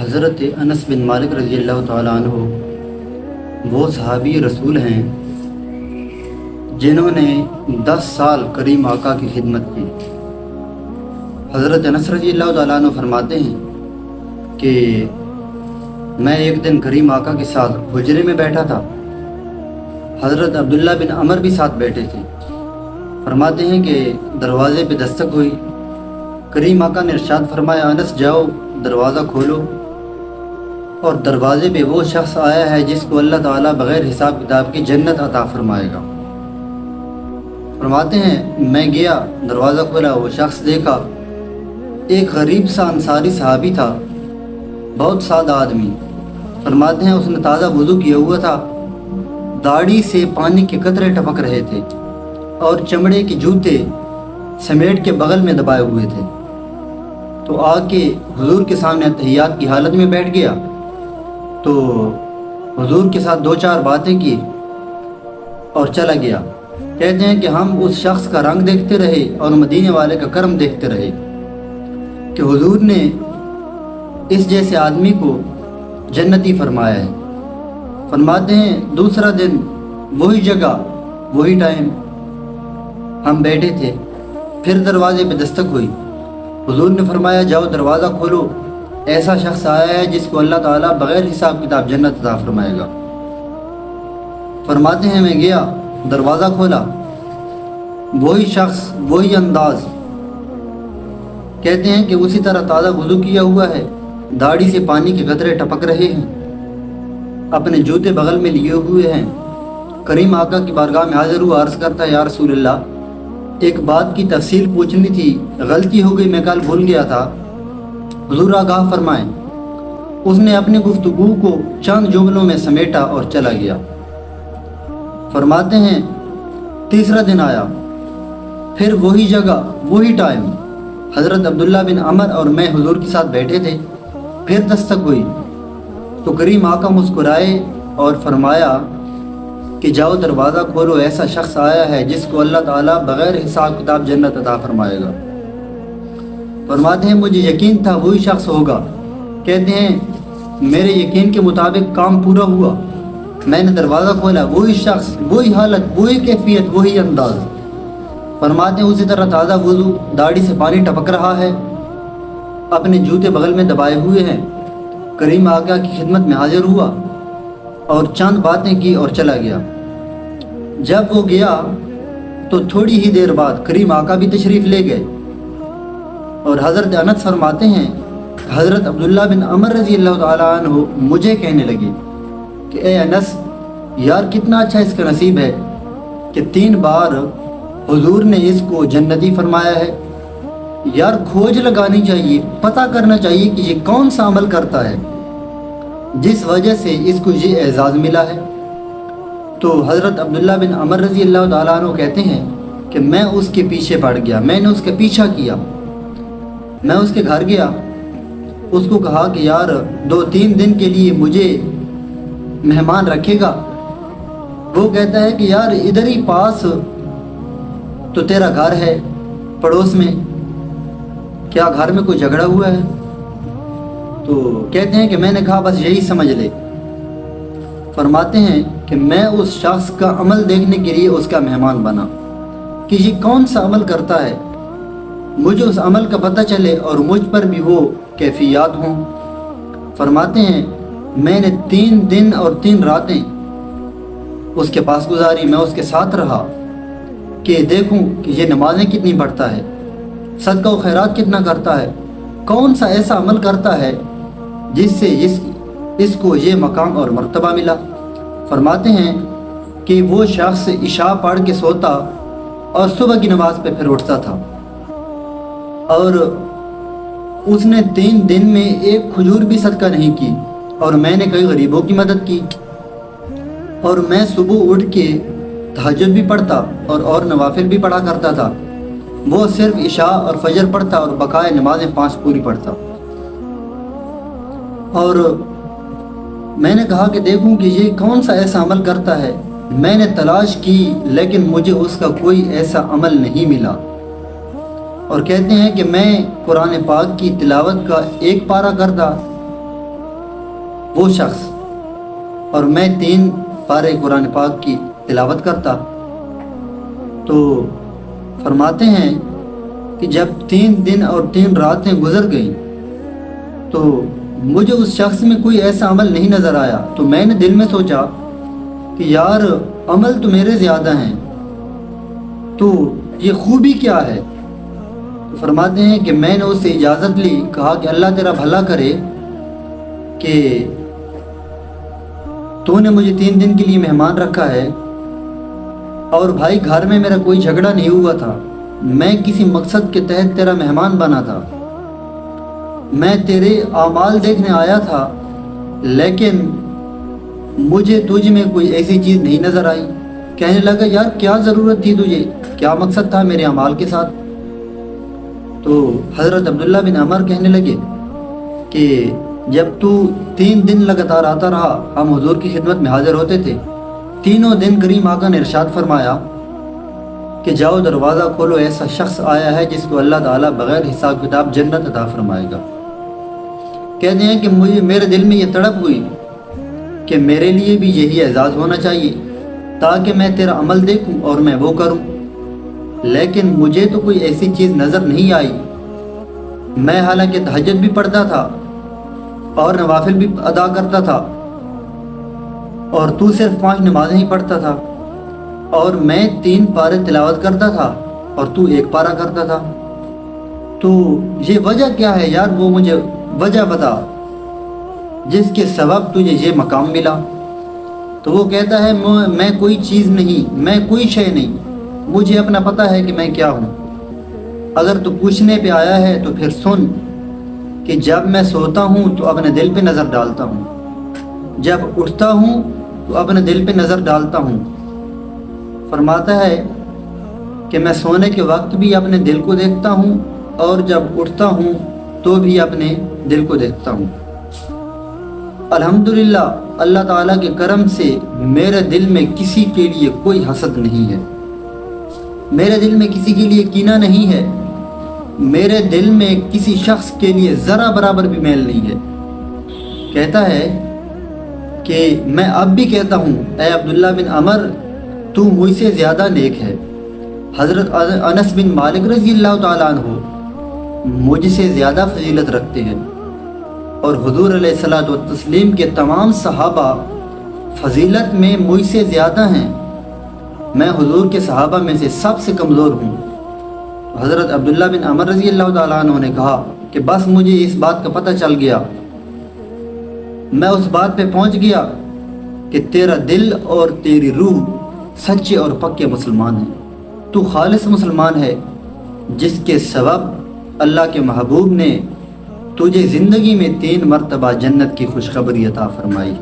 حضرت انس بن مالک رضی اللہ تعالیٰ عنہ وہ صحابی رسول ہیں جنہوں نے 10 سال کریم آقا کی خدمت کی۔ حضرت انس رضی اللہ تعالیٰ عنہ فرماتے ہیں کہ میں ایک دن کریم آقا کے ساتھ حجرے میں بیٹھا تھا، حضرت عبداللہ بن عمر بھی ساتھ بیٹھے تھے۔ فرماتے ہیں کہ دروازے پہ دستک ہوئی، کریم آقا نے ارشاد فرمایا انس جاؤ دروازہ کھولو، اور دروازے پہ وہ شخص آیا ہے جس کو اللہ تعالیٰ بغیر حساب کتاب کی جنت عطا فرمائے گا۔ فرماتے ہیں میں گیا، دروازہ کھولا، وہ شخص دیکھا، ایک غریب سا انصاری صحابی تھا، بہت سادہ آدمی۔ فرماتے ہیں اس نے تازہ وضو کیا ہوا تھا، داڑھی سے پانی کے قطرے ٹپک رہے تھے اور چمڑے کے جوتے سمیٹ کے بغل میں دبائے ہوئے تھے۔ تو آ کے حضور کے سامنے تحیات کی حالت میں بیٹھ گیا، تو حضور کے ساتھ 2-4 باتیں کی اور چلا گیا۔ کہتے ہیں کہ ہم اس شخص کا رنگ دیکھتے رہے اور مدینے والے کا کرم دیکھتے رہے کہ حضور نے اس جیسے آدمی کو جنتی فرمایا ہے۔ فرماتے ہیں دوسرا دن وہی جگہ وہی ٹائم ہم بیٹھے تھے، پھر دروازے پہ دستک ہوئی، حضور نے فرمایا جاؤ دروازہ کھولو، ایسا شخص آیا ہے جس کو اللہ تعالیٰ بغیر حساب کتاب جنت عطا فرمائے گا۔ فرماتے ہیں میں گیا، دروازہ کھولا، وہی شخص وہی انداز، کہتے ہیں کہ اسی طرح تازہ وضو کیا ہوا ہے، داڑھی سے پانی کے قطرے ٹپک رہے ہیں، اپنے جوتے بغل میں لیے ہوئے ہیں۔ کریم آقا کی بارگاہ میں حاضر ہوا، عرض کرتا ہے یا رسول اللہ ایک بات کی تفصیل پوچھنی تھی، غلطی ہو گئی، میں کل بھول گیا تھا، حضور آگاہ فرمائیں۔ اس نے اپنی گفتگو کو چند جملوں میں سمیٹا اور چلا گیا۔ فرماتے ہیں تیسرا دن آیا، پھر وہی جگہ وہی ٹائم، حضرت عبداللہ بن عمر اور میں حضور کے ساتھ بیٹھے تھے، پھر دستک ہوئی تو کریم آقا مسکرائے اور فرمایا کہ جاؤ دروازہ کھولو، ایسا شخص آیا ہے جس کو اللہ تعالیٰ بغیر حساب کتاب جنت عطا فرمائے گا۔ فرماتے ہیں مجھے یقین تھا وہی شخص ہوگا۔ کہتے ہیں میرے یقین کے مطابق کام پورا ہوا، میں نے دروازہ کھولا، وہی شخص وہی حالت وہی کیفیت وہی انداز۔ فرماتے ہیں اسی طرح تازہ وضو، داڑھی سے پانی ٹپک رہا ہے، اپنے جوتے بغل میں دبائے ہوئے ہیں۔ کریم آقا کی خدمت میں حاضر ہوا اور چند باتیں کی اور چلا گیا۔ جب وہ گیا تو تھوڑی ہی دیر بعد کریم آقا بھی تشریف لے گئے، اور حضرت انس فرماتے ہیں حضرت عبداللہ بن عمر رضی اللہ تعالیٰ عنہ مجھے کہنے لگے کہ اے انس یار کتنا اچھا اس کا نصیب ہے کہ 3 بار حضور نے اس کو جنتی فرمایا ہے، یار کھوج لگانی چاہیے، پتہ کرنا چاہیے کہ یہ کون سا عمل کرتا ہے جس وجہ سے اس کو یہ اعزاز ملا ہے۔ تو حضرت عبداللہ بن عمر رضی اللہ تعالیٰ عنہ کہتے ہیں کہ میں اس کے پیچھے پڑ گیا، میں نے اس کا پیچھا کیا، میں اس کے گھر گیا، اس کو کہا کہ یار 2-3 دن کے لیے مجھے مہمان رکھے گا۔ وہ کہتا ہے کہ یار ادھر ہی پاس تو تیرا گھر ہے، پڑوس میں، کیا گھر میں کوئی جھگڑا ہوا ہے؟ تو کہتے ہیں کہ میں نے کہا بس یہی سمجھ لے۔ فرماتے ہیں کہ میں اس شخص کا عمل دیکھنے کے لیے اس کا مہمان بنا کہ یہ کون سا عمل کرتا ہے، مجھے اس عمل کا پتہ چلے اور مجھ پر بھی وہ کیفیات ہوں۔ فرماتے ہیں میں نے 3 دن اور 3 راتیں اس کے پاس گزاری، میں اس کے ساتھ رہا کہ دیکھوں کہ یہ نمازیں کتنی پڑھتا ہے، صدقہ و خیرات کتنا کرتا ہے، کون سا ایسا عمل کرتا ہے جس سے اس کو یہ مقام اور مرتبہ ملا۔ فرماتے ہیں کہ وہ شخص عشاء پڑھ کے سوتا اور صبح کی نماز پہ پھر اٹھتا تھا، اور اس نے 3 دن میں ایک کھجور بھی صدقہ نہیں کی، اور میں نے کئی غریبوں کی مدد کی، اور میں صبح اٹھ کے تہجد بھی پڑھتا اور نوافل بھی پڑھا کرتا تھا، وہ صرف عشاء اور فجر پڑھتا اور بقائے نمازیں 5 پوری پڑھتا۔ اور میں نے کہا کہ دیکھوں کہ یہ کون سا ایسا عمل کرتا ہے، میں نے تلاش کی لیکن مجھے اس کا کوئی ایسا عمل نہیں ملا۔ اور کہتے ہیں کہ میں قرآن پاک کی تلاوت کا 1 پارہ کرتا وہ شخص اور میں 3 پارے قرآن پاک کی تلاوت کرتا تو فرماتے ہیں کہ جب 3 دن اور 3 راتیں گزر گئیں تو مجھے اس شخص میں کوئی ایسا عمل نہیں نظر آیا، تو میں نے دل میں سوچا کہ یار عمل تو میرے زیادہ ہیں، تو یہ خوبی کیا ہے؟ تو فرماتے ہیں کہ میں نے اس سے اجازت لی، کہا کہ اللہ تیرا بھلا کرے کہ تو نے مجھے 3 دن کے لیے مہمان رکھا ہے، اور بھائی گھر میں میرا کوئی جھگڑا نہیں ہوا تھا، میں کسی مقصد کے تحت تیرا مہمان بنا تھا، میں تیرے اعمال دیکھنے آیا تھا، لیکن مجھے تجھ میں کوئی ایسی چیز نہیں نظر آئی۔ کہنے لگا یار کیا ضرورت تھی تجھے، کیا مقصد تھا میرے اعمال کے ساتھ؟ تو حضرت عبداللہ بن عمر کہنے لگے کہ جب تو 3 دن لگاتار آتا رہا، ہم حضور کی خدمت میں حاضر ہوتے تھے، تینوں دن کریم آقا نے ارشاد فرمایا کہ جاؤ دروازہ کھولو، ایسا شخص آیا ہے جس کو اللہ تعالیٰ بغیر حساب کتاب جنت عطا فرمائے گا۔ کہتے ہیں کہ میرے دل میں یہ تڑپ ہوئی کہ میرے لیے بھی یہی اعزاز ہونا چاہیے تاکہ میں تیرا عمل دیکھوں اور میں وہ کروں، لیکن مجھے تو کوئی ایسی چیز نظر نہیں آئی۔ میں حالانکہ تہجد بھی پڑھتا تھا اور نوافل بھی ادا کرتا تھا، اور تو صرف 5 نمازیں ہی پڑھتا تھا، اور میں 3 پارے تلاوت کرتا تھا اور تو 1 پارہ کرتا تھا، تو یہ وجہ کیا ہے یار؟ وہ مجھے وجہ بتا جس کے سبب تجھے یہ مقام ملا۔ تو وہ کہتا ہے میں کوئی چیز نہیں، میں کوئی شے نہیں، مجھے اپنا پتہ ہے کہ میں کیا ہوں۔ اگر تو پوچھنے پہ آیا ہے تو پھر سن کہ جب میں سوتا ہوں تو اپنے دل پہ نظر ڈالتا ہوں، جب اٹھتا ہوں تو اپنے دل پہ نظر ڈالتا ہوں۔ فرماتا ہے کہ میں سونے کے وقت بھی اپنے دل کو دیکھتا ہوں، اور جب اٹھتا ہوں تو بھی اپنے دل کو دیکھتا ہوں۔ الحمدللہ اللہ تعالیٰ کے کرم سے میرے دل میں کسی کے لیے کوئی حسد نہیں ہے، میرے دل میں کسی کے لیے کینہ نہیں ہے، میرے دل میں کسی شخص کے لیے ذرا برابر بھی میل نہیں ہے۔ کہتا ہے کہ میں اب بھی کہتا ہوں اے عبداللہ بن عمر تو مجھ سے زیادہ نیک ہے۔ حضرت انس بن مالک رضی اللہ تعالیٰ عنہ مجھ سے زیادہ فضیلت رکھتے ہیں، اور حضور علیہ الصلوۃ والتسلیم کے تمام صحابہ فضیلت میں مجھ سے زیادہ ہیں، میں حضور کے صحابہ میں سے سب سے کمزور ہوں۔ حضرت عبداللہ بن عمر رضی اللہ تعالیٰ عنہ نے کہا کہ بس مجھے اس بات کا پتہ چل گیا، میں اس بات پہ پہنچ گیا کہ تیرا دل اور تیری روح سچے اور پکے مسلمان ہیں، تو خالص مسلمان ہے جس کے سبب اللہ کے محبوب نے تجھے زندگی میں 3 مرتبہ جنت کی خوشخبری عطا فرمائی۔